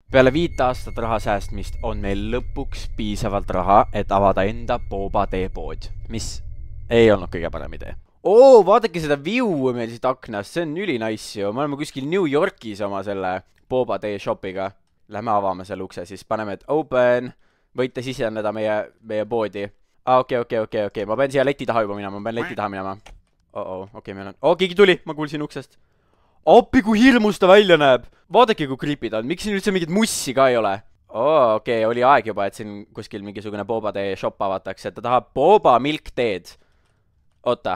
Peale 5 aastat raha säästmist on meil lõpuks piisavalt raha, et avada enda Boba teepood, mis ei olnud kõige parem idee. Oo, vaadake seda view'u meil siit aknast, see on ülinaiss ju. Me oleme kuskil New Yorkis oma selle Boba tee shopiga. Lähme avame selle ukse, siis paneme, et open, võite siseneda meie poodi. Okei, ma pean siia leti taha juba minema, ma pean leti taha minema. Okei, meil on, keegi tuli, ma kuulsin uksest. Appi, kui hirmus ta välja näeb. Vaadake, kui creepy ta on. Miks siin üldse mingit mussi ka ei ole? Okei, oli aeg juba, et siin kuskil mingisugune Boba tee shop avatakse. Ta tahab Boba milk teed. Oota,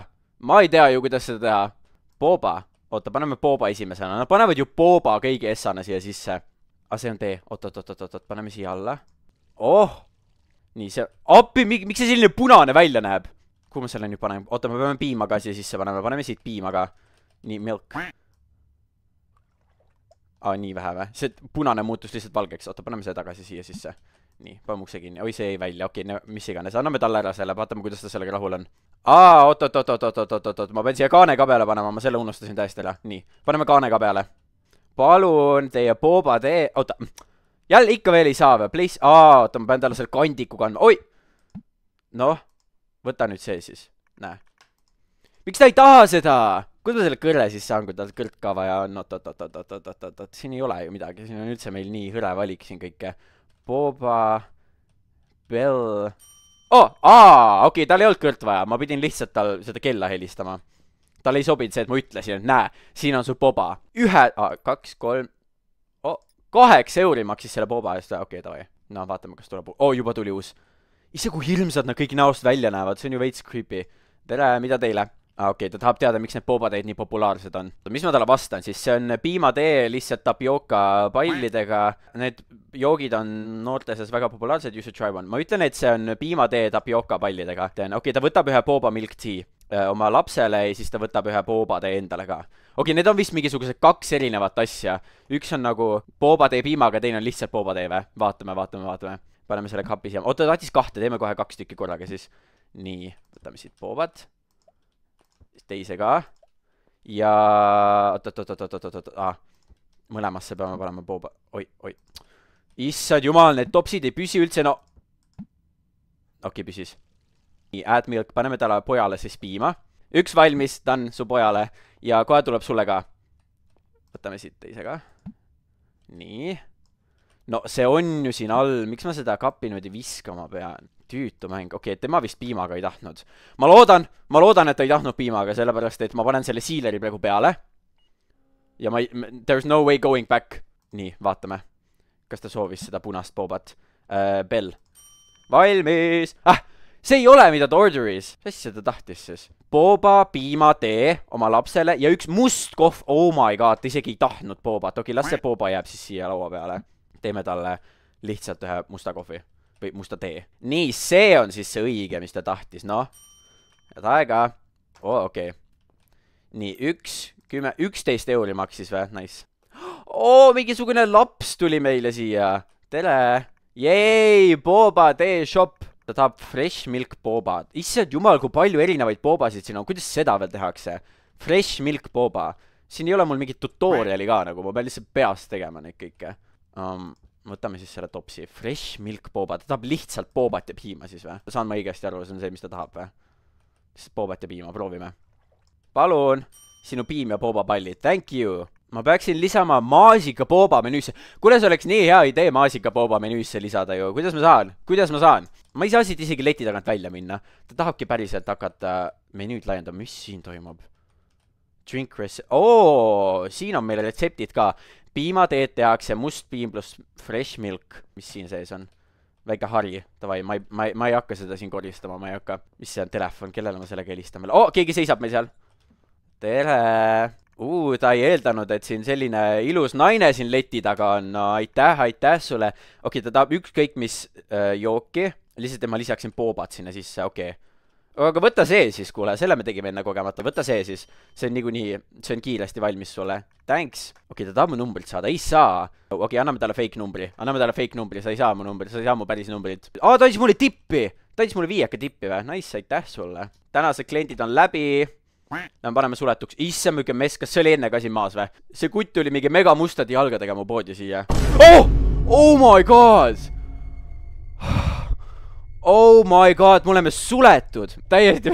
ma ei tea ju, kuidas seda teha. Boba. Oota, paneme Boba esimesena. Nad panevad ju Boba kõigi essana siia sisse. See on tee. Oot, paneme siia alla. Nii, see... Appi, miks see selline punane välja näeb? Kuhu ma selle nüüd panen? Oota, me peame piima ka siia sisse paneme. Paneme siit piima ka. Nii, milk. Nii vähe või? See punane muutus lihtsalt valgeks. Oota, paneme see tagasi siia sisse. Nii, paneme ukse kinni. Oi, see ei välja. Okei, mis iganes. Anname talle ära selle. Vaatame, kuidas ta sellega rahul on. Oot. Ma pean siia kaane ka peale panema. Ma selle unustasin täiesti ära. Nii, paneme kaane ka peale. Palun, teie Boba tee. Oota, jälle ikka veel ei saa või? Please. Oota, ma pean talle selle kandiku kandma. Oi! Noh, võta nüüd see siis. Näe. Miks ta ei taha seda? Kuidas ma selle kõrre siis saan, kui tal kõrt ka vaja on? Oot. Siin ei ole ju midagi. Siin on üldse meil nii hõre valik siin kõike. Boba... Bell... okei, tal ei olnud kõrt vaja. Ma pidin lihtsalt tal seda kella helistama. Tal ei sobinud see, et ma ütlesin, et näe, siin on sul Boba. 2, 3... 8 euri maksis selle Boba eest. Okei, davai. No, vaatame, kas tuleb... juba tuli uus. Isse, kui hirmsad nad kõik näost välja näevad. See on ju veits creepy. Tere, mida teile? Okei, ta tahab teada, miks need Boba teed nii populaarsed on. Mis ma talle vastan siis? See on piimatee lihtsalt tapioka pallidega. Need joogid on noorte seas väga populaarsed. You should try one. Ma ütlen, et see on piimatee tapioka pallidega. Okei, ta võtab ühe Boba milk tea oma lapsele ja siis ta võtab ühe Boba tee endale ka. Okei, need on vist mingisugused 2 erinevat asja. Üks on nagu Boba tee piimaga, teine on lihtsalt Boba tee või? Vaatame. Paneme selle kapi siia. Oota, ta tahtis 2, teeme kohe 2 tükki korraga siis. Nii, võtame siit Bobat. Teise ka. Ja... Oot. Mõlemasse peame panema Boba. Oi. Issad jumal, need topsid ei püsi üldse, no... Okei, püsis. Nii, add milk, paneme talle pojale siis piima. 1 valmis, done su pojale. Ja kohe tuleb sulle ka. Võtame siit teise ka. Nii. No see on ju siin all. Miks ma seda kapi nüüd viskama pean? Tüütu mäng. Okei, tema vist piimaga ei tahtnud. Ma loodan, et ta ei tahtnud piimaga, sellepärast, et ma panen selle sealeri praegu peale. Ja there's no way going back. Nii, vaatame. Kas ta soovis seda punast Bobat? Bell. Valmis! See ei ole, mida ta orderis. Mis asja ta tahtis siis? Boba, piimatee oma lapsele ja 1 must kohv. Oh my god, ta isegi ei tahtnud Bobat. Okei, las see Boba jääb siis siia laua peale. Teeme talle lihtsalt ühe musta kohvi. Või musta tee. Nii, see on siis see õige, mis ta tahtis, noh. Head aega. Okei. Nii, 11 euri maksis või? Nice. Mingisugune laps tuli meile siia. Tere. Jei, Boba tee shop. Ta tahab fresh milk Boba. Issand jumal, kui palju erinevaid Bobasid siin on. Kuidas seda veel tehakse? Fresh milk Boba. Siin ei ole mul mingit tutoriali ka, nagu ma pean lihtsalt peast tegema neid kõike. Võtame siis selle topsi. Fresh milk Boba. Ta tahab lihtsalt Bobat ja piima siis või? Saan ma õigesti aru, see on see, mis ta tahab või? Lihtsalt Bobat ja piima, proovime. Palun! Sinu piim ja Boba pallid. Thank you! Ma peaksin lisama maasika Boba menüüsse. Kuidas oleks nii hea idee maasika Boba menüüsse lisada ju? Kuidas ma saan? Ma ei saa siit isegi leti tagant välja minna. Ta tahabki päriselt hakata menüüd laiendama. Mis siin toimub? Drink recipe. Siin on meil retseptid ka. Piimateed tehakse must piim pluss fresh milk. Mis siin sees on? Väike hari. Tavai, ma ei hakka seda siin koristama, ma ei hakka. Mis see on? Telefon, kellele ma sellega helistan veel? Keegi seisab meil seal. Tere! Ta ei eeldanud, et siin selline ilus naine siin leti taga on. No, aitäh sulle. Okei, ta tahab ükskõik mis jooki. Lihtsalt ma lisaksin Bobat sinna sisse, okei. Aga võta see siis, kuule, selle me tegime enne kogemata. Võta see siis. See on niikuinii, see on kiiresti valmis sulle. Thanks. Okei, ta tahab mu numbrit saada. Ei saa. Okei, anname talle fake numbri. Sa ei saa mu numbrit. Sa ei saa mu päris numbrit. Ta andis mulle tippi. Ta andis mulle 5 tippi või? Nice, aitäh sulle. Tänased kliendid on läbi. Lähme paneme suletuks. Issa müke mees, kas see oli enne ka siin maas või? See kutt tuli mingi mega mustade jalgadega mu poodi siia. Oh my god! Oh my god, me oleme suletud. Täiesti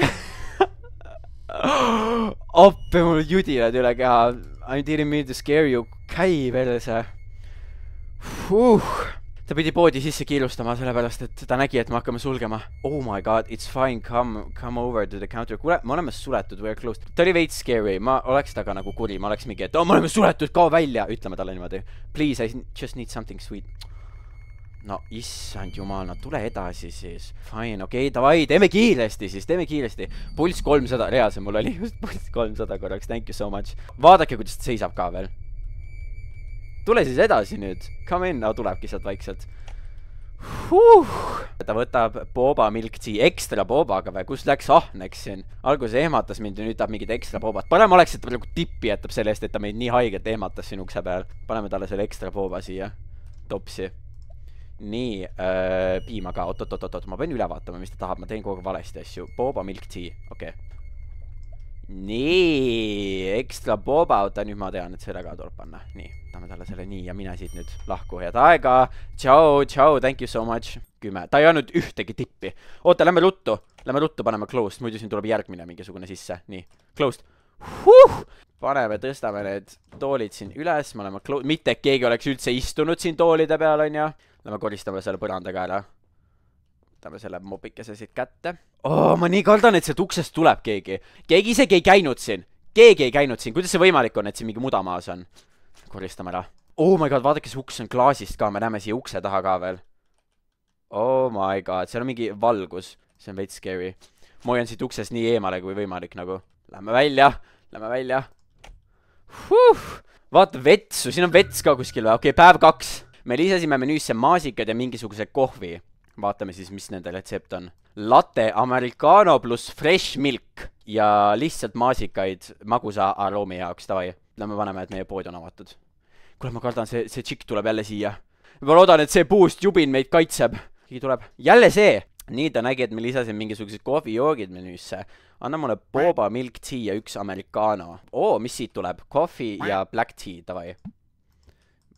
Appe mul judilad üle keha. I didn't mean to scare you. Käi verse. Ta pidi poodi sisse kiirustama, sellepärast, et ta nägi, et me hakkame sulgema. Oh my god, it's fine, come over to the counter. Kuule, me oleme suletud, we're closed. Ta oli veits scary, ma oleks taga nagu kuri, ma oleks mingi, et me oleme suletud, kao välja. Ütleme talle niimoodi. Please, I just need something sweet. No, issand jumal, no tule edasi siis. Fine, okei, davai, teeme kiiresti siis, teeme kiiresti. Puls 300, reaalselt mul oli just puls 300 korraks, thank you so much. Vaadake, kuidas ta seisab ka veel. Tule siis edasi nüüd. Come in, tulebki sealt vaikselt. Ta võtab boba milk tea ekstra bobaga või, kus läks ahneks siin. Alguses ehmatas mind ja nüüd tahab mingit ekstra bobat. Parem oleks, et ta nagu tippi jätab selle eest, et ta meid nii haiget ehmatas siin ukse peal. Paneme talle selle ekstra boba siia. Topsi. Nii, piima ka. Oot, ma pean üle vaatama, mis ta tahab. Ma teen kogu valesti asju. Boba milk tea, okei. Nii, ekstra boba, oota nüüd ma tean, et selle ka tuleb panna. Nii, tahame talle selle nii ja mine siit nüüd lahku. Head aega, tšau, thank you so much. 10, ta ei andnud ühtegi tippi. Oota, lähme ruttu, paneme closed, muidu siin tuleb järgmine mingisugune sisse. Nii, closed. Paneme, tõstame need toolid siin üles, me oleme closed, mitte et keegi oleks üldse istunud siin toolide peal, on ja. Lähme koristame selle põrandaga ära. Võtame selle mopikese siit kätte. Ma nii kardan, et sealt uksest tuleb keegi. Keegi isegi ei käinud siin. Keegi ei käinud siin. Kuidas see võimalik on, et siin mingi muda maas on? Koristame ära. Oh my god, vaadake, see uks on klaasist ka. Me näeme siia ukse taha ka veel. Oh my god, seal on mingi valgus. See on veits scary. Ma hoian siit uksest nii eemale kui võimalik nagu. Lähme välja. Vaata vetsu, siin on vets ka kuskil või? Okei, päev 2. Me lisasime menüüsse maasikad ja mingisuguse kohvi. Vaatame siis, mis nende retsept on. Latte americano pluss fresh milk ja lihtsalt maasikaid magusa aroomi jaoks, tavai. Lähme paneme, et meie pood on avatud. Kuule, ma kardan, see tšikk tuleb jälle siia. Ma loodan, et see puust jubin meid kaitseb. Keegi tuleb. Jälle see! Nii ta nägi, et me lisasin mingisugused kohvijoogid menüüsse. Anna mulle boba milk tea ja 1 americano. Mis siit tuleb? Coffee ja black tea, tavai.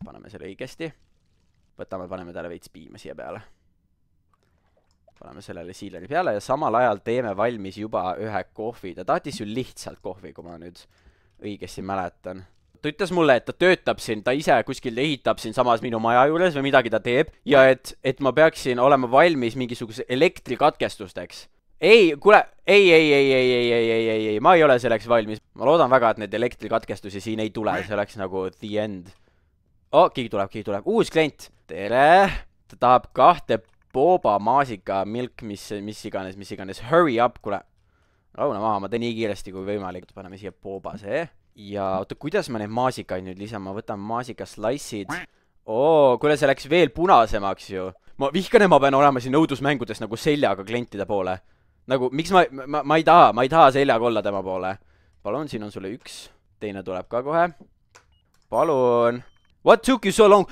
Paneme selle õigesti. Paneme talle veits piima siia peale. Paneme sellele siileri peale ja samal ajal teeme valmis juba ühe kohvi. Ta tahtis ju lihtsalt kohvi, kui ma nüüd õigesti mäletan. Ta ütles mulle, et ta töötab siin, ta ise kuskil ehitab siin samas minu maja juures või midagi ta teeb. Ja et ma peaksin olema valmis mingisuguse elektrikatkestusteks. Ei, kuule, ei, ma ei ole selleks valmis. Ma loodan väga, et need elektrikatkestusi siin ei tule, see oleks nagu the end. Keegi tuleb. Uus klient. Tere! Ta tahab 2 boba, maasika, milk, mis iganes. Hurry up, kuule. Rauna maha, ma teen nii kiiresti kui võimalik. Paneme siia boba see. Ja oota, kuidas ma neid maasikaid nüüd lisan? Ma võtan maasika slice'id. Kuule, see läks veel punasemaks ju. Ma vihkan, et ma pean olema siin õudusmängudes nagu seljaga klientide poole. Nagu, miks ma ei taha seljaga olla tema poole. Palun, siin on sulle 1. Teine tuleb ka kohe. Palun. What took you so long?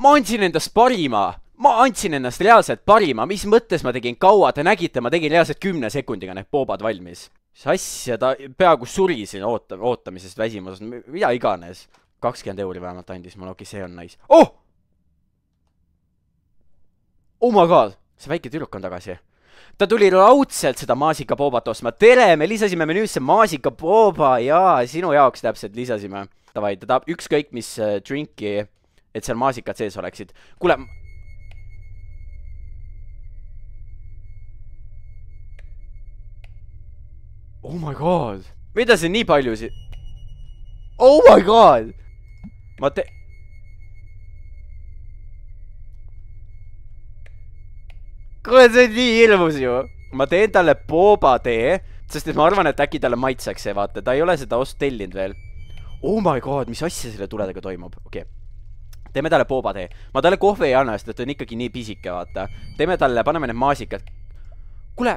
Ma andsin endast parima. Ma andsin ennast reaalselt parima. Mis mõttes ma tegin kaua? Te nägite, ma tegin reaalselt 10 sekundiga need boobad valmis. Mis asja, ta peaaegu suri siin ootamisest väsimusest. Mida iganes. 20 € vähemalt andis mulle. Okei, see on nice. Oh my god. See väike tüdruk on tagasi. Ta tuli raudselt seda maasika boobat ostma. Tere, me lisasime menüüsse maasika booba. Jaa, sinu jaoks täpselt lisasime. Tavai, ta tahab ükskõik mis drinki, et seal maasikad sees oleksid. Kuule... Oh my god. Mida see nii palju siin? Oh my god. Kuule, see on nii ilmus ju. Ma teen talle boba tee, sest et ma arvan, et äkki talle maitseks see, vaata. Ta ei ole seda tellinud veel. Oh my god, mis asja selle tuledega toimub? Okei. Teeme talle boba tee. Ma talle kohvi ei anna, sest et on ikkagi nii pisike, vaata. Teeme talle, paneme need maasikad. Kuule,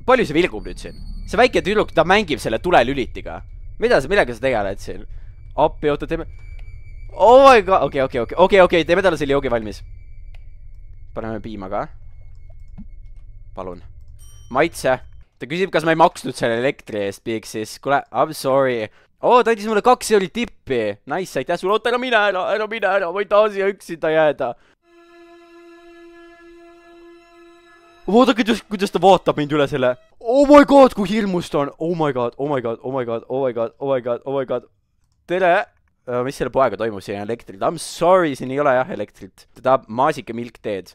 palju see vilgub nüüd siin? See väike tüdruk, ta mängib selle tulelülitiga. Millega sa tegeled siin? Appi, oota, teeme... Oh my god, okei, teeme talle selle joogi valmis. Paneme piima ka. Palun. Maitse. Ta küsib, kas ma ei maksnud selle elektri eest, Big Sis. Kuule, I'm sorry. oo, ta andis mulle 2 euri tippi. Nice, aitäh sulle. oota, ära mine ära, ma ei taha siia üksinda jääda. vaata, kuidas ta vaatab mind üle selle. Oh my god, kui hirmus ta on. Oh my god. tere. Mis selle poega toimub, siin on elektrit? I'm sorry, siin ei ole jah elektrit. Ta tahab maasika milk teed.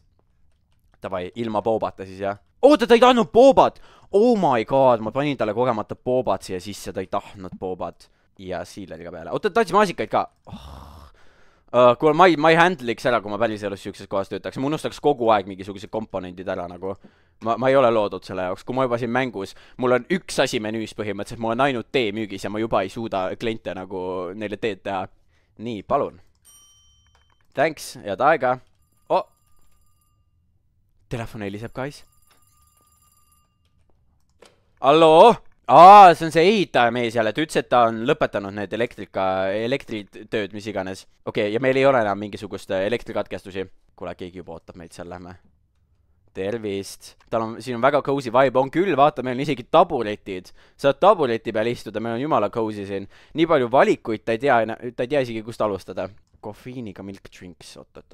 Davai, ilma boobata siis jah. oota, ta ei tahtnud boobat. Oh my god, ma panin talle kogemata boobat siia sisse, ta ei tahtnud boobat. Ja siileriga peale. oota, ta tahtis maasikaid ka. Kuule, ma ei handle'iks ära, kui ma päris elus siukses kohas töötaks. Ma unustaks kogu aeg mingisugused komponendid ära nagu. Ma ei ole loodud selle jaoks. Kui ma juba siin mängus, mul on üks asi menüüs põhimõtteliselt, mul on ainult tee müügis ja ma juba ei suuda kliente nagu neile teed teha. Nii, palun. Thanks, head aega. Oh! Telefon heliseb, guys. Halloo? See on see ehitaja mees jälle, ta ütles, et ta on lõpetanud need elektritööd, mis iganes. Okei, ja meil ei ole enam mingisugust elektrikatkestusi. Kuule, keegi juba ootab meid, seal lähme. Tervist. Siin on väga cozy vibe, on küll, vaata, meil on isegi taburetid. Saad tabureti peal istuda, meil on jumala cozy siin. Nii palju valikuid, ta ei tea isegi, kust alustada. Koffiiniga milk drinks, oot.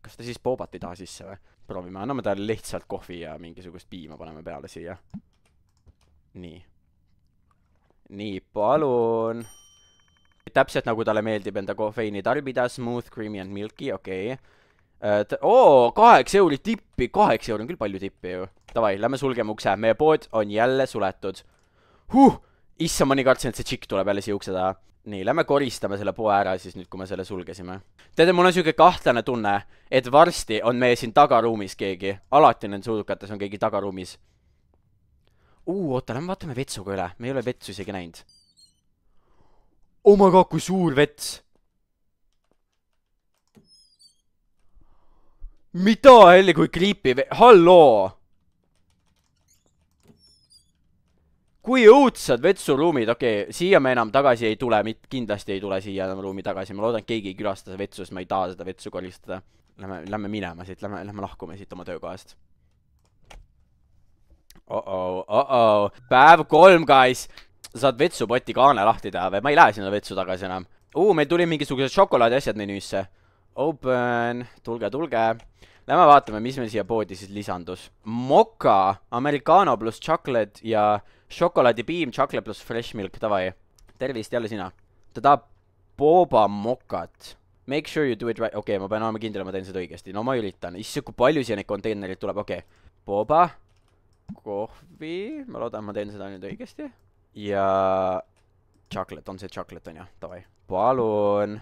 Kas ta siis boobat ei taha sisse või? Proovime, anname talle lihtsalt kohvi ja mingisugust piima paneme peale siia. Nii, palun. Täpselt nagu talle meeldib enda kofeini tarbida, smooth, creamy and milky, okei. 8 euri tippi, 8 euri on küll palju tippi ju. Davai, lähme sulgeme ukse, meie pood on jälle suletud. Issa, ma nii kartsin, et see tšikk tuleb jälle siia ukse taha. Nii, lähme koristame selle poe ära siis nüüd, kui me selle sulgesime. Teate, mul on siuke kahtlane tunne, et varsti on meie siin tagaruumis keegi. Alati nende suudukates on keegi tagaruumis. Oota, lähme vaatame vetsuga üle. Me ei ole vetsu isegi näinud. Oh my god, kui suur vets! Mida helli, kui creepy Halloo! Kui õudsad vetsuruumid, okei, siia me enam tagasi ei tule, kindlasti ei tule siia enam ruumi tagasi. Ma loodan, et keegi ei külasta seda vetsu, sest ma ei taha seda vetsu koristada. Lähme minema siit, lähme lahkume siit oma töökohast. Päev 3, guys. Saad vetsupoti kaane lahti teha või? Ma ei lähe sinna vetsu tagasi enam. Meil tuli mingisugused šokolaadi asjad menüüsse. Open. Tulge. Lähme vaatame, mis meil siia poodi siis lisandus. Moka, americano pluss chocolate ja šokolaadipiim, chocolate pluss fresh milk, davai. Tervist, jälle sina. Ta tahab boba mokat. Make sure you do it right. Okei, ma pean olema kindel, ma teen seda õigesti. No ma üritan. Issu, kui palju siia neid konteinerid tuleb. Okei. Boba. Kohvi, ma loodan, ma teen seda nüüd õigesti. Ja chocolate, on see chocolate on jah, davai. Palun.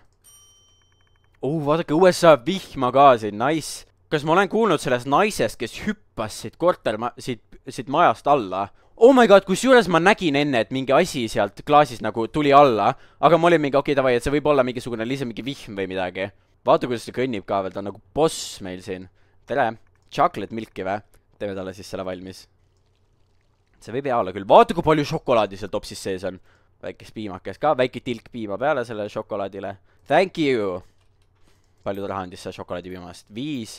Vaadake, USA vihma ka siin, nice. Kas ma olen kuulnud sellest naisest, kes hüppas siit majast alla? Oh my god, kusjuures ma nägin enne, et mingi asi sealt klaasist nagu tuli alla. Aga ma olin mingi, okei, davai, et see võib olla mingisugune lihtsalt mingi vihm või midagi. Vaata, kuidas see kõnnib ka veel, ta on nagu boss meil siin. Tere, chocolate milki või? Teeme talle siis selle valmis. See võib hea olla küll. Vaata, kui palju šokolaadi seal topsis sees on. Väikest piimakest ka. Väike tilk piima peale sellele šokolaadile. Thank you. Palju ta raha andis see šokolaadipiimast? 5,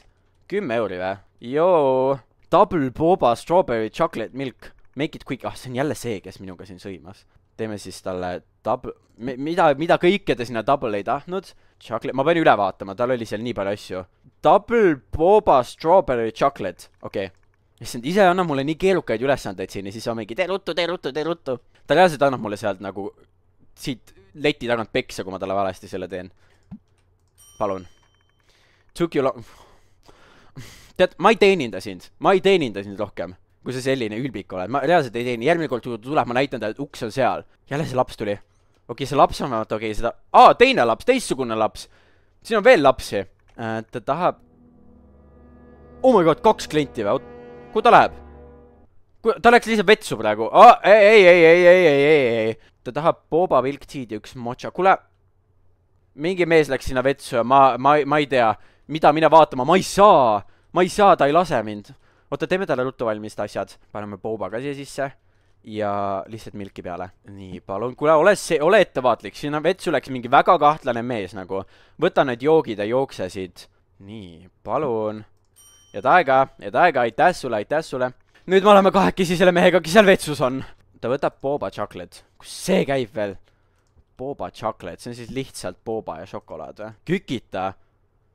10 euri või? Joo. Double boba strawberry chocolate milk. Make it quick. See on jälle see, kes minuga siin sõimas. Teeme siis talle double... Mida kõike te sinna double ei tahtnud? Chocolate... Ma pean üle vaatama. Tal oli seal nii palju asju. Double boba strawberry chocolate. Okei. Ise annab mulle nii keerukaid ülesandeid siin ja siis on mingi tee ruttu. Ta reaalselt annab mulle sealt nagu siit leti tagant peksa, kui ma talle valesti selle teen. Palun. Took you long. Tead, ma ei teeninda sind rohkem, kui sa selline ülbik oled. Ma reaalselt ei teeni. Järgmine kord tuleb, ma näitan talle, et uks on seal. Jälle see laps tuli. Okei, see laps on vähemalt okei, seda... teine laps, teistsugune laps. Siin on veel lapsi. Ta tahab... Oh my god, 2 klienti või? Kuhu ta läheb? Ta läks lihtsalt vetsu praegu. Ei. Ta tahab boba milk teed ja üks mocha. Kuule, mingi mees läks sinna vetsu ja ma ei tea, mida mine vaatama. Ma ei saa, ta ei lase mind. Oota, teeme talle ruttu valmist asjad. Paneme boba ka siia sisse ja lihtsalt milki peale. Nii, palun. Kuule, ole ettevaatlik. Sinna vetsu läks mingi väga kahtlane mees nagu. Võta need joogid ja jooksesid. Nii, palun. Head aega, aitäh sulle. Nüüd me oleme kahekesi selle mehega, kes seal vetsus on. Ta võtab boba chocolate. Kus see käib veel? Boba chocolate, see on siis lihtsalt booba ja šokolaad või? Kükita.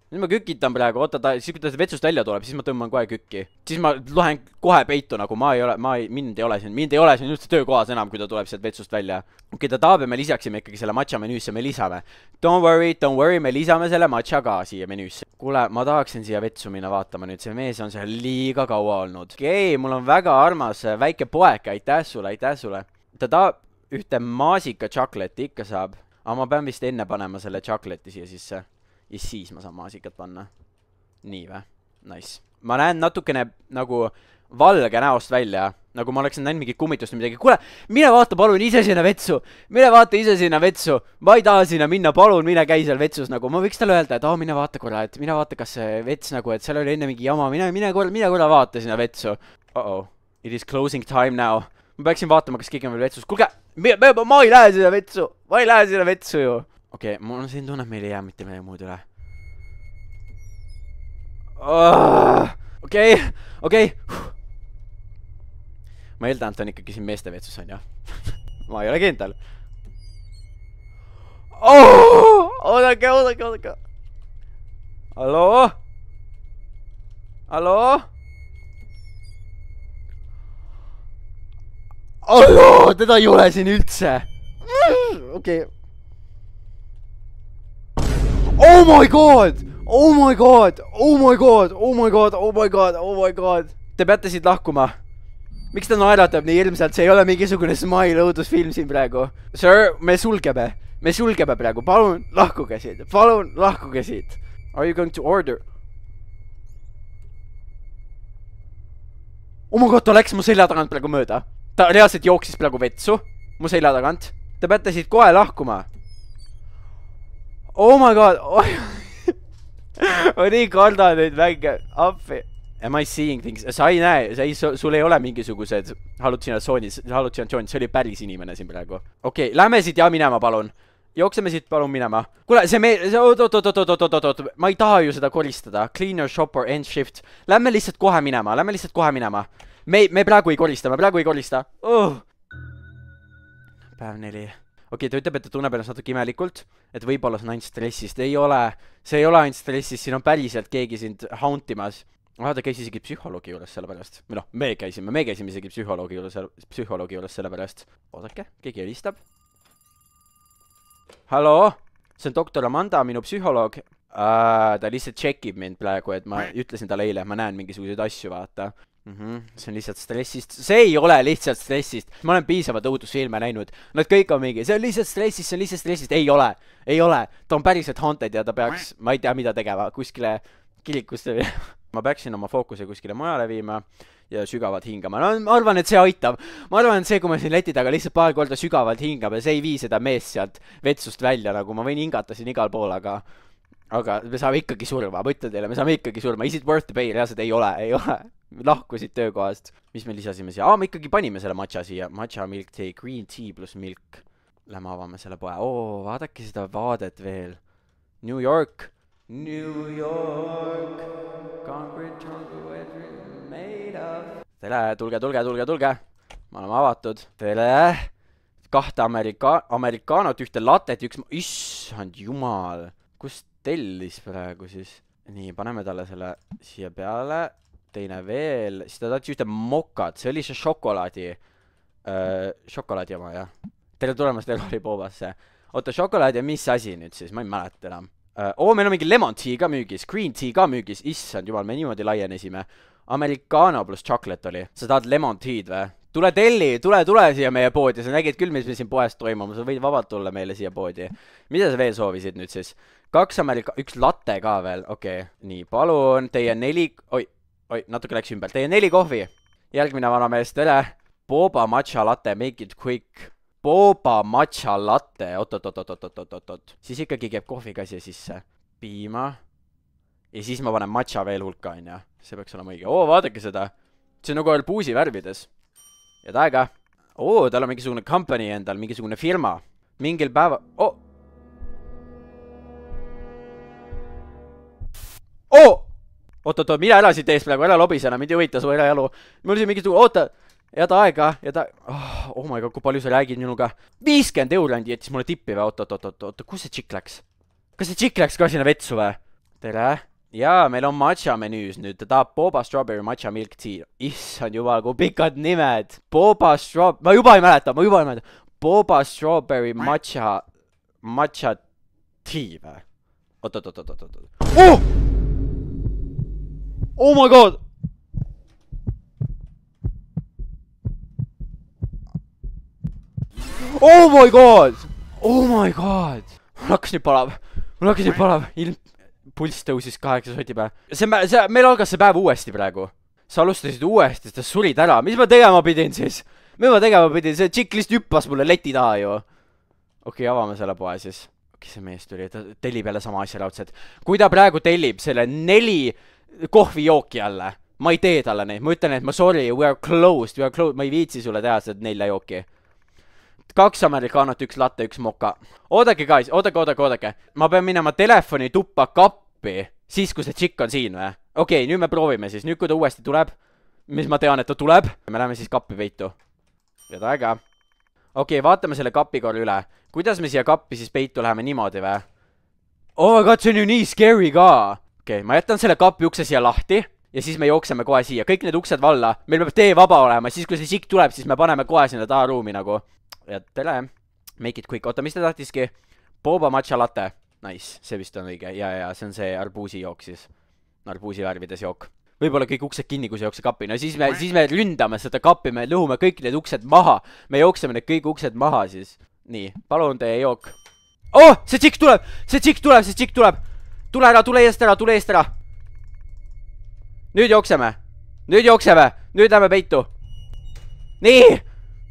Nüüd ma kükitan praegu, oota siis kui ta vetsust välja tuleb, siis ma tõmban kohe kükki. Siis ma lähen kohe peitu nagu, mind ei ole siin üldse töökohas enam, kui ta tuleb sealt vetsust välja. Okei, ta tahab ja me lisaksime ikkagi selle matcha menüüsse, me lisame. Don't worry, me lisame selle matcha ka siia menüüsse. Kuule, ma tahaksin siia vetsu minna vaatama nüüd, see mees on seal liiga kaua olnud. Okei, mul on väga armas väike poeg, aitäh sulle. Ta tahab ühte maasika chocolate'i ikka saab, aga ma pean vist enne panema selle chocolate'i siia sisse. Ja siis ma saan maasikat panna. Nii või? Nice. Ma näen natukene nagu valge näost välja. Nagu ma oleksin näinud mingi kummitust või midagi. Kuule, mine vaata palun ise sinna vetsu. Ma ei taha sinna minna, palun mine käi seal vetsus nagu. Ma võiks talle öelda, et mine vaata korra, et mine vaata kas see vets nagu, et seal oli enne mingi jama. Mine korra vaata sinna vetsu. It is closing time now. Ma peaksin vaatama, kas keegi on veel vetsus. Kuulge, ma ei lähe sinna vetsu ju. Okei, mul on siin tunne, et meil ei jää mitte meie muud üle. Okei. Ma eeldan, et ta on ikkagi siin meeste vetsus on, jah? Ma ei ole kindel. Oodake. Halloo? Teda ei ole siin üldse. Okei. Oh my god. Te peate siit lahkuma. Miks ta naeratab nii ilmselt? See ei ole mingisugune smile õudusfilm siin praegu. Sir, me sulgeme praegu. Palun lahkuge siit. Are you going to order? Oh my god, ta läks mu selja tagant praegu mööda. Ta reaalselt jooksis praegu vetsu mu selja tagant. Te peate siit kohe lahkuma. Oh my god. Ma nii kardan neid mänge. Appi. Am I seeing things? Sa ei näe, sul ei ole mingisugused halutsinatsioonid, see oli päris inimene siin praegu. Okei, lähme siit ja minema palun. Jookseme siit palun minema. Kuule, oot, ma ei taha ju seda koristada. Clean your shop or end shift. Lähme lihtsalt kohe minema. Me praegu ei korista. Päev 4. Okei, ta ütleb, et ta tunneb ennast natuke imelikult, et võib-olla see on ainult stressist. See ei ole ainult stressist, siin on päriselt keegi sind hauntimas. Ta käis isegi psühholoogi juures selle pärast. Või noh, me käisime isegi psühholoogi juures selle pärast. Oodake, keegi helistab. Halloo? See on doktor Amanda, minu psühholoog. Ta lihtsalt tšekib mind praegu, et ma ütlesin talle eile, ma näen mingisuguseid asju, vaata. See on lihtsalt stressist. See ei ole lihtsalt stressist. Ma olen piisavalt õudusfilme näinud. Nad kõik on mingi, see on lihtsalt stressist. Ei ole. Ta on päriselt haunted ja ta peaks, ma ei tea, mida tegema, kuskile kirikusse viima. Ma peaksin oma fookuse kuskile mujale viima ja sügavalt hingama. No, ma arvan, et see aitab. Ma arvan, et see, kui ma siin leti taga lihtsalt paar korda sügavalt hingame, see ei vii seda meest sealt vetsust välja, nagu ma võin hingata siin igal pool, aga me saame ikkagi surma. Ma ütlen teile, me saame ikkagi surma. Is it worth the pay? Reaalselt ei ole. Lahkusid töökohast. Mis me lisasime siia? Me ikkagi panime selle matcha siia. Matcha milk tea, green tea plus milk. Lähme avame selle poe. Vaadake seda vaadet veel. New York. Concrete jungle made of. Tere, tulge. Me oleme avatud. Tere. 2 amerikaanot, 1 latet, 1... Issand jumal. Kus tellis praegu siis? Nii, paneme talle selle siia peale. Teine veel. Siis ta tahtis 1 mokat. See oli see šokolaadi oma, jah. Tere tulemast Elori Boobasse. Oota, šokolaad ja mis asi nüüd siis? Ma ei mäleta enam. Meil on mingi lemon tea ka müügis. Green tea ka müügis. Issand jumal, me niimoodi laienesime. Americano plus chocolate oli. Sa tahad lemon tea'd või? Tule telli, tule siia meie poodi. Sa nägid küll, mis me siin poest toimuma. Sa võid vabalt tulla meile siia poodi. Mida sa veel soovisid nüüd siis? 2 1 latte ka veel. Okei. Nii, palun. Teie 4... Oi, natuke läks ümber. Teie 4 kohvi. Järgmine vanamees, tere. Boba matcha latte, make it quick. Boba matcha latte. Oot. Siis ikkagi käib kohvi ka siia sisse. Piima. Ja siis ma panen matcha veel hulka, on ja. See peaks olema õige. Vaadake seda. See on nagu arbuusi värvides. Ja taega. Tal on mingisugune company endal, mingisugune firma. Mingil päeva... Oot, mine ära siit ees praegu, ära lobisena, mind ei huvita su eraelu. Mul siin mingisugune... Oota, head aega ja oh my god, kui palju sa räägid minuga. 50 eurandi jättis mulle tippi või? Oot, kus see tšikk läks? Kas see tšikk läks ka sinna vetsu või? Tere. Jaa, meil on matcha menüüs nüüd. Ta tahab Boba Strawberry Matcha Milk Tea. Issand jumal, kui pikad nimed. Boba Strawberry... Ma juba ei mäleta. Boba Strawberry Matcha Tea või? Oot. Oh! Oh my god! Oh my god! Oh my god! Mul hakkas nüüd palav. Pulss tõusis 8 soti peale. Meil algas see päev uuesti praegu. Sa alustasid uuesti, sa surid ära. Mis ma tegema pidin siis? See tšikk lihtsalt hüppas mulle leti taha ju. Okei, avame selle poe siis. Okei, see mees tuli. Ta tellib jälle sama asja raudselt. Kui ta praegu tellib selle 4 kohvijooki jälle, ma ei tee talle neid. Ma ütlen, et ma sorry, we are closed. Ma ei viitsi sulle teha seda 4 jooki. 2 amerikaanot, 1 latte, 1 moka. Oodake, guys, oodake. Ma pean minema telefoni tuppa kappi, siis kui see tšikk on siin või? Okei, nüüd me proovime siis. Nüüd kui ta uuesti tuleb, mis ma tean, et ta tuleb, me läheme siis kappi peitu. Ja ta äge. Okei, vaatame selle kapi korra üle. Kuidas me siia kappi siis peitu läheme niimoodi või? Oh my god, see on ju nii scary ka. Okei, ma jätan selle kapi ukse siia lahti ja siis me jookseme kohe siia. Kõik need uksed valla. Meil peab tee vaba olema. Siis kui see tšikk tuleb, siis me paneme kohe sinna taha ruumi nagu. Ja tere, make it quick. Oota, mis ta tahtiski? Boba matcha latte. Nice, see vist on õige. Ja, see on see arbuusi jook siis. Arbuusi värvides jook. Võib-olla kõik uksed kinni, kui see jookse kapi. No siis me ründame seda kapi, me lõhume kõik need uksed maha. Me jookseme need kõik uksed maha siis. Nii, palun teie jook. Oh, see tšikk tuleb! Tule eest ära! Nüüd jookseme! Nüüd lähme peitu! Nii!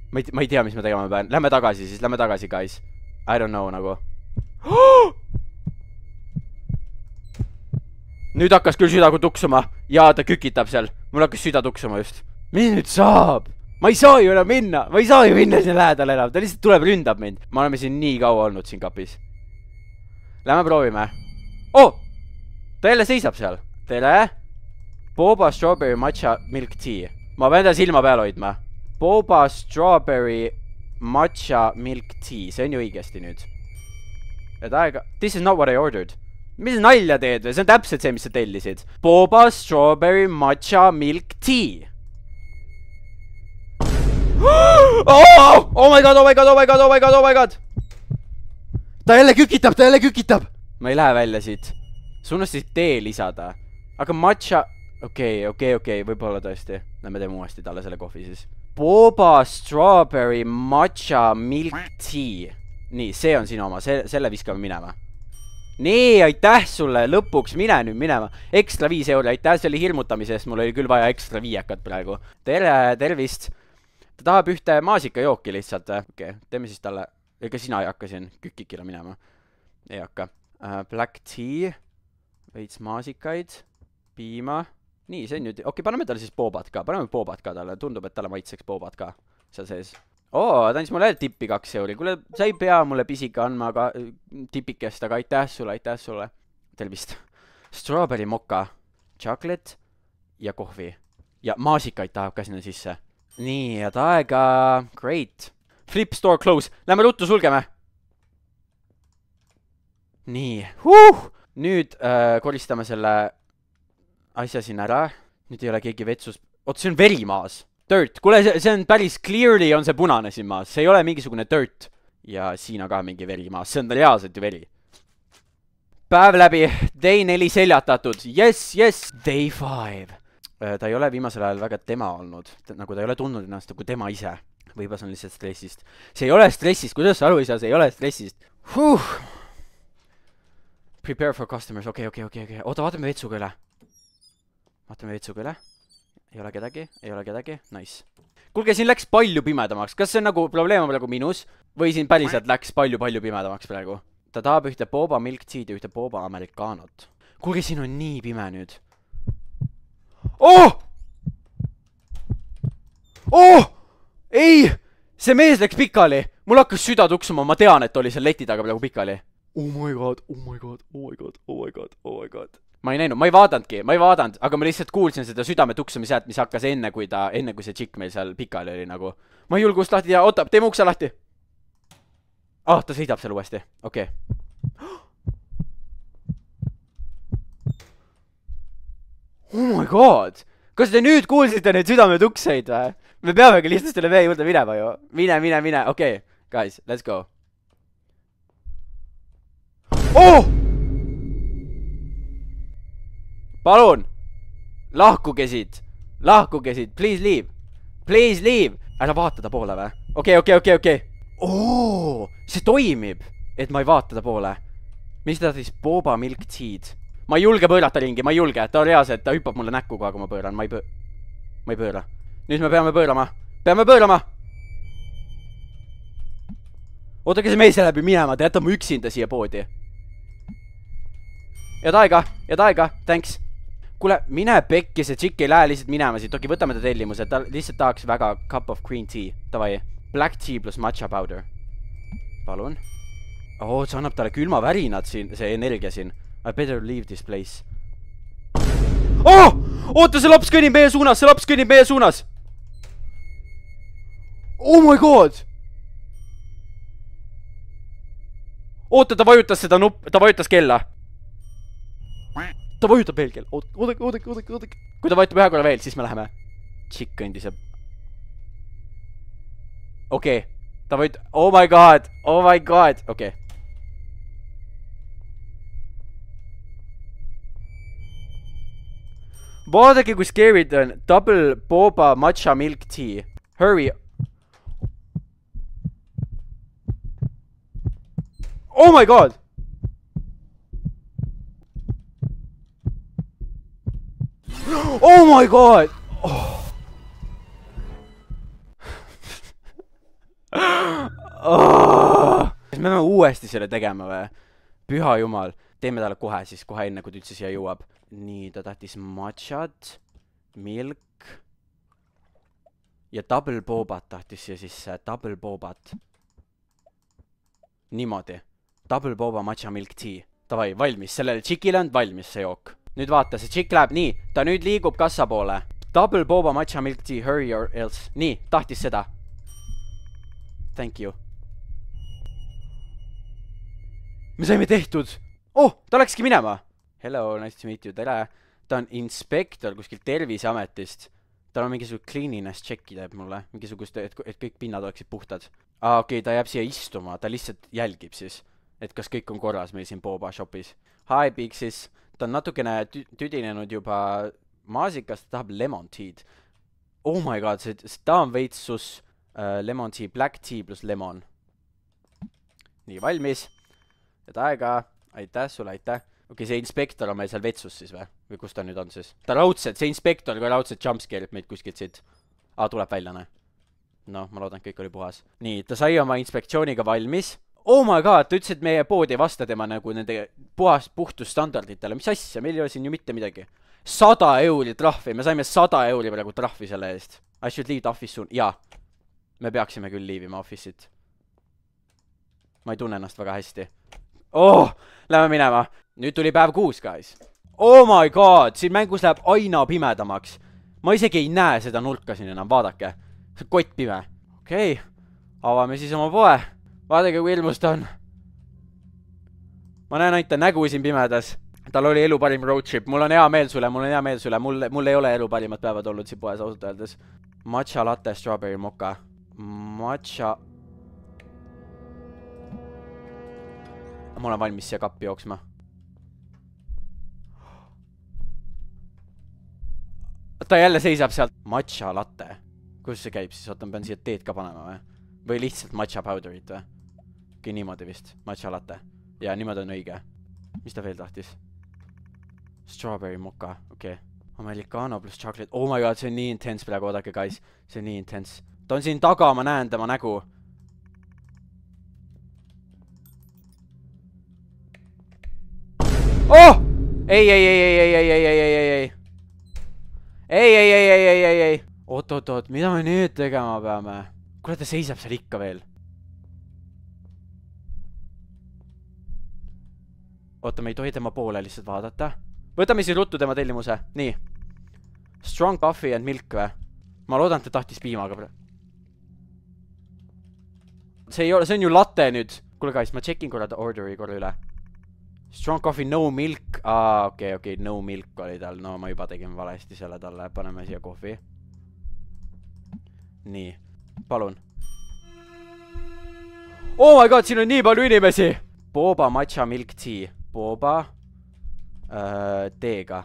Ma ei tea, mis me tegema pean. Lähme tagasi, guys. I don't know, nagu. Nüüd hakkas küll süda kui tuksuma. Jaa, ta kükitab seal. Mul hakkas süda tuksuma just. Mis nüüd saab? Ma ei saa ju enam minna. Ma ei saa ju minna siin lähedal enam. Ta lihtsalt tuleb ründab mind. Me oleme siin nii kaua olnud siin kapis. Lähme proovime. Oh! Ta jälle seisab seal. Tere. Boba Strawberry Matcha Milk Tea. Ma pean ta silma peal hoidma. Boba Strawberry Matcha Milk Tea. See on ju õigesti nüüd. Et aega. This is not what I ordered. Mis nalja teed või? See on täpselt see, mis sa tellisid. Boba Strawberry Matcha Milk Tea. Oh my god. Ta jälle kükitab. Ma ei lähe välja siit. Sa unustasid tee lisada. Aga matcha... Okei, võib-olla tõesti. Lähme teeme uuesti talle selle kohvi siis. Boba Strawberry Matcha Milk Tea. Nii, see on sinu oma, selle viskame minema. Nii, aitäh sulle, lõpuks mine nüüd minema. Ekstra 5 euri, aitäh selle hirmutamise eest, mul oli küll vaja ekstra 5 praegu. Tere, tervist. Ta tahab ühte maasikajooki lihtsalt. Okei, teeme siis talle, ega sina ei hakka siin kükikile minema. Ei hakka. Black tea, veits maasikaid, piima. Nii, see on nüüd, okei, paneme talle siis bobat ka talle, tundub, et talle maitseks bobat ka seal sees. Oo, ta andis mulle tippi 2 euri, kuule, sa ei pea mulle pisika andma, aga tipikest, aga aitäh sulle. Tervist. Strawberry moka, chocolate ja kohvi. Ja maasikaid tahab ka sinna sisse. Nii, head aega, great. Flip store close, lähme ruttu sulgeme. Nii, nüüd koristame selle asja siin ära. Nüüd ei ole keegi vetsus. Oot, see on veri maas. Dirt. Kuule, see on päris clearly on see punane siin maas. See ei ole mingisugune dirt. Ja siin on ka mingi veri maas. See on reaalselt ju veri. Päev läbi. Day 4 seljatatud. Yes. Day 5. Ta ei ole viimasel ajal väga tema olnud. Nagu ta ei ole tundnud ennast nagu tema ise. Võib-olla see on lihtsalt stressist. See ei ole stressist. Kuidas sa aru ei saa? See ei ole stressist. Prepare for customers. Okei. Oota, vaatame vetsuga üle. Ei ole kedagi. Nice. Kuulge, siin läks palju pimedamaks. Kas see on nagu probleem on praegu minus? Või siin päriselt läks palju pimedamaks praegu? Ta tahab ühte boba milk tea'd ja ühte boba amerikaanot. Kuulge, siin on nii pime nüüd. Oh! Ei! See mees läks pikali. Mul hakkas süda tuksuma. Ma tean, et oli seal leti taga praegu pikali. Oh my god. ma ei näinud, ma ei vaadanud, aga ma lihtsalt kuulsin seda südame tuksumise häält, mis hakkas enne, kui see tšikk meil seal pikali oli nagu. ma ei julge ust lahti teha, oota, teeme ukse lahti. Ah, ta sõidab seal uuesti, okei. Oh my god! Kas te nüüd kuulsite neid südametukseid või? Me peamegi lihtsalt selle vee juurde minema ju. Mine, okei. Guys, let's go. Oh! Palun! Lahkuge siit, please leave. Ära vaata ta poole või? Okei. Oo, see toimib, et ma ei vaata ta poole. Mis ta siis? Boba milk teed. Ma ei julge pöörata ringi, ma ei julge. Ta on reaalselt, ta hüppab mulle näkku kohe, kui ma pööran. Ma ei pööra. Nüüd me peame pöörama. Oota, kes mees läheb ju minema, ta jätab mu üksinda siia poodi. Head aega, thanks. Kuule, mine pekki, see tšikk ei lähe lihtsalt minema siit. Okei, võtame ta tellimuse, ta lihtsalt tahaks väga cup of green tea. Davai, black tea plus matcha powder. Palun. Oo, see annab talle külma värinad siin, see energia siin. I better leave this place. Oh! Oota, see laps kõnnib meie suunas, Oh my god! Oota, ta vajutas seda ta vajutas kella. Ta vajutab veel kell. Oodake. Kui ta vajutab ühe korra veel, siis me läheme. Tšikk kõndiseb. Okei. Ta vajutab. Oh my god. Okei. Vaadake, kui scary ta on. Double boba matcha milk tea. Hurry. Oh my god! Oh my god! Oh. Oh. Kas me peame uuesti selle tegema või? Püha jumal. Teeme talle kohe siis, kohe enne, kui ta üldse siia jõuab. Nii, ta tahtis matchat, milk ja double bobat tahtis siia sisse. Double bobat. Niimoodi. Double boba matcha milk tea. Davai, valmis. Sellele tšikile on valmis see jook. Nüüd vaata, see tšikk läheb nii. Ta nüüd liigub kassa poole. Double boba matcha milk tea, hurry or else. Nii, tahtis seda. Thank you. Me saime tehtud. Oh, ta läkski minema. Hello, nice to meet you. Tere. Ta on inspektor kuskil Terviseametist. Tal on mingisugune cleanliness checki teeb mulle. Mingisugust, et kõik pinnad oleksid puhtad. Okei, ta jääb siia istuma. Ta lihtsalt jälgib siis. Et kas kõik on korras meil siin Boba shopis. Hi, Pixis. Ta on natukene tüdinenud juba maasikast, ta tahab lemon teed. Oh my god, ta on veits sus lemon tea, black tea plus lemon. Nii, valmis. Et aega, aitäh sulle, aitäh. Okei, see inspektor on meil seal vetsus siis või? Või kus ta nüüd on siis? Ta raudselt, see inspektor ka raudselt jumpscare'ib meid kuskilt siit. Tuleb välja, ne? No, ma loodan, et kõik oli puhas. Nii, ta sai oma inspektsiooniga valmis. Oh my god, ta ütles, et meie pood ei vasta tema nagu nende puhtusstandarditele. Mis asja, meil ei ole siin ju mitte midagi. 100 euri trahvi, me saime 100 euri praegu trahvi selle eest. I should leave the office soon. Jaa, me peaksime küll liivima office'it. Ma ei tunne ennast väga hästi. Oh, lähme minema. Nüüd tuli päev 6, guys. Oh my god, siin mängus läheb aina pimedamaks. Ma isegi ei näe seda nurka siin enam, vaadake. See on kott pime. Okei, avame siis oma poe. Vaadake, kui ilmus ta on. Ma näen ainult ta nägu siin pimedas. Tal oli elu parim road trip. Mul on hea meel sulle. Mul ei ole elu parimad päevad olnud siin poes ausalt öeldes. Matcha latte, strawberry mocha. Matcha. Ma olen valmis siia kappi jooksma. Ta jälle seisab sealt. Matcha latte. Kus see käib siis? Oota, ma pean siia teed ka panema või? Või lihtsalt matcha powderit või? Okei, niimoodi vist. Matcha latte. Ja niimoodi on õige. Mis ta veel tahtis? Strawberry mocha. Okei. Americano plus chocolate. Oh my god, see on nii intense praegu, oodake, guys. See on nii intense. Ta on siin taga, ma näen tema nägu. Oh! Ei. Oot, mida me nüüd tegema peame? Kuule, ta seisab seal ikka veel. Oota, me ei tohi tema poole lihtsalt vaadata. võtame siis ruttu tema tellimuse. Nii. Strong coffee and milk või? Ma loodan, et ta tahtis piimaga. See on ju latte nüüd. Kuule guys, ma checkin korra orderi korra üle. Strong coffee, no milk. Okei, no milk oli tal. No ma juba tegin valesti selle talle. Paneme siia kohvi. Nii, palun. Oh my god, siin on nii palju inimesi. Boba matcha milk tea. Boba teega.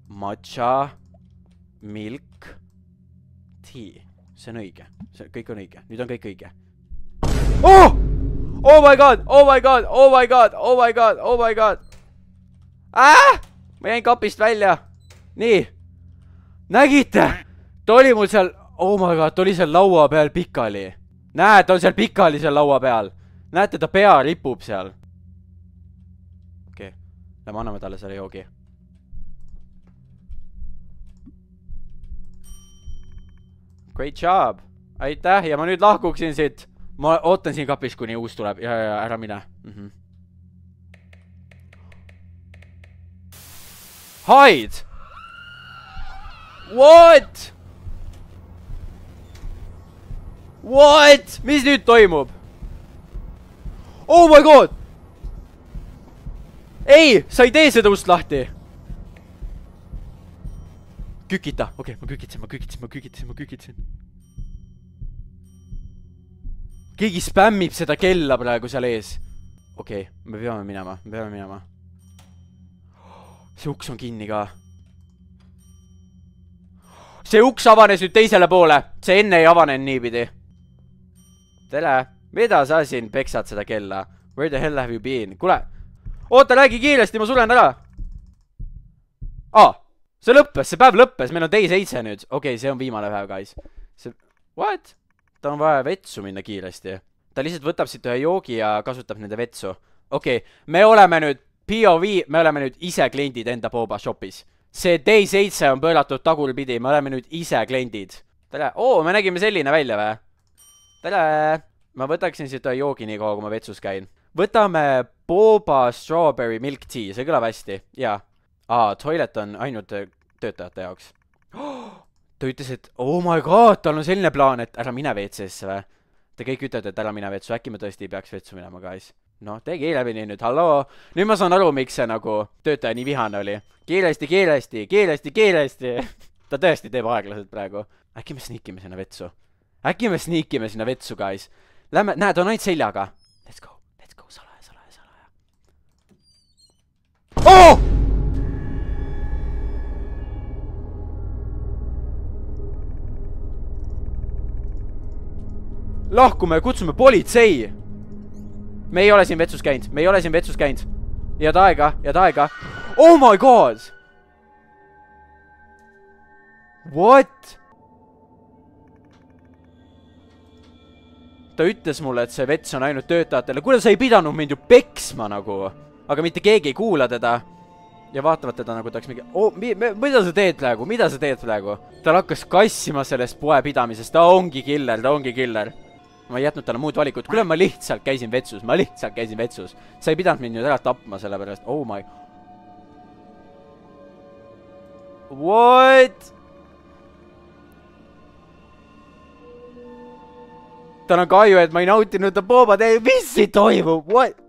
Matcha milk tea. See on õige. Kõik on õige. Nüüd on kõik õige. Oh! Oh my god! Oh my god! Oh my god! Oh my god! Oh my god! Ma jäin kapist välja. Nii. Nägite? Ta oli mul seal... Oh my god, ta oli seal laua peal pikali. Näed, ta on seal pikali seal laua peal. Näete, ta pea ripub seal. Okei. Lähme anname talle selle joogi. Great job. Aitäh, ja ma nüüd lahkuksin siit. Ma ootan siin kapis, kuni uus tuleb. Ja, ära mine. Hide! What? What? Mis nüüd toimub? Oh my god! Ei, sa ei tee seda ust lahti. Kükita. Okei, ma kükitasin. Keegi spämmib seda kella praegu seal ees. Okei, me peame minema. See uks on kinni ka. See uks avanes nüüd teisele poole. See enne ei avanenud niipidi. Tere, mida sa siin peksad seda kella? Where the hell have you been? Kule, oota, räägi kiiresti, ma sulen ära. See lõppes, see päev lõppes, meil on day 7 nüüd. Okei, see on viimane päev, guys. What? Ta on vaja vetsu minna kiiresti. Ta lihtsalt võtab siit ühe joogi ja kasutab nende vetsu. Okei, me oleme nüüd POV, me oleme nüüd ise kliendid enda Boba shopis. See day 7 on pööratud tagurpidi, me oleme nüüd ise kliendid. Tere, me nägime selline välja või? Tere, ma võtaksin siit ühe joogi nii kaua, kui ma vetsus käin. Võtame Boba strawberry milk tea, see kõlab hästi, jaa. Toilet on ainult töötajate jaoks. Ta ütles, et oh my god, tal on selline plaan, et ära mine WC-sse või? Te kõik ütlete, et ära mine vetsu, äkki me tõesti ei peaks vetsu minema, guys. No, tee kiiremini nüüd, halloo. Nüüd ma saan aru, miks see nagu töötaja nii vihane oli. Kiiresti. Ta tõesti teeb aeglaselt praegu. Äkki me sniikime sinna vetsu, guys. Lähme, näed, on ainult seljaga. Let's go, salaja. Oh! Lahkume ja kutsume politsei. Me ei ole siin vetsus käinud. Head aega. Oh my god! What? Ta ütles mulle, et see vets on ainult töötajatele. Kuule, sa ei pidanud mind ju peksma nagu. Aga mitte keegi ei kuula teda. Ja vaatavad teda nagu tahaks mingi... mida sa teed praegu? Ta hakkas kassima sellest poepidamisest. Ta ongi killer. Ma ei jätnud talle muud valikut. Kuule, ma lihtsalt käisin vetsus. Sa ei pidanud mind nüüd ära tapma selle pärast. Oh my... What? Tal on kahju, et ma ei nautinud ta Boba tee. Mis siin toimub? What?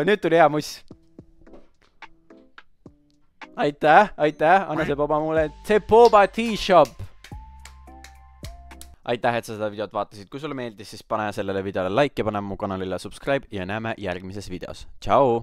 Nüüd tuli hea muss. Aitäh. Anna see Boba mulle. See Boba tea shop. Aitäh, et sa seda videot vaatasid. Kui sulle meeldis, siis pane sellele videole like ja pane mu kanalile subscribe ja näeme järgmises videos. Tšau!